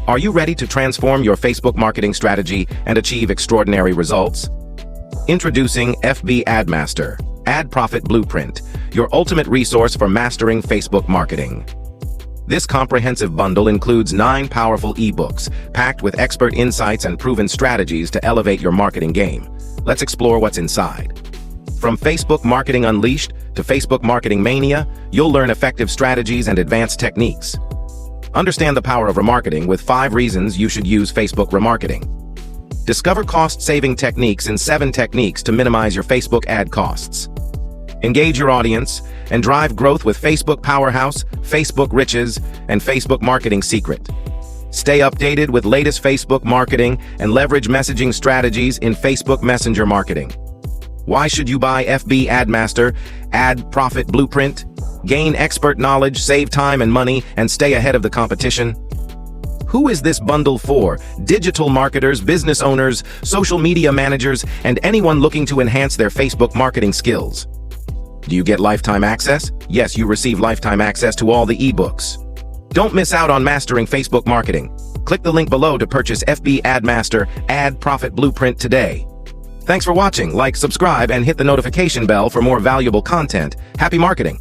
Are you ready to transform your Facebook marketing strategy and achieve extraordinary results? Introducing FB AdMaster, Ad Profit Blueprint, your ultimate resource for mastering Facebook marketing. This comprehensive bundle includes 9 powerful ebooks, packed with expert insights and proven strategies to elevate your marketing game. Let's explore what's inside. From Facebook Marketing Unleashed to Facebook Marketing Mania, you'll learn effective strategies and advanced techniques. Understand the power of remarketing with 5 reasons you should use Facebook remarketing. Discover cost-saving techniques in 7 techniques to minimize your Facebook ad costs. Engage your audience and drive growth with Facebook Powerhouse, Facebook Riches, and Facebook Marketing Secret. Stay updated with latest Facebook marketing and leverage messaging strategies in Facebook Messenger marketing. Why should you buy FB AdMaster, Ad Profit Blueprint? Gain expert knowledge, save time and money, and stay ahead of the competition. Who is this bundle for? Digital marketers, business owners, social media managers, and anyone looking to enhance their Facebook marketing skills. Do you get lifetime access? Yes, you receive lifetime access to all the ebooks. Don't miss out on mastering Facebook marketing. Click the link below to purchase FB AdMaster Ad Profit Blueprint today. Thanks for watching. Like, subscribe, and hit the notification bell for more valuable content. Happy marketing!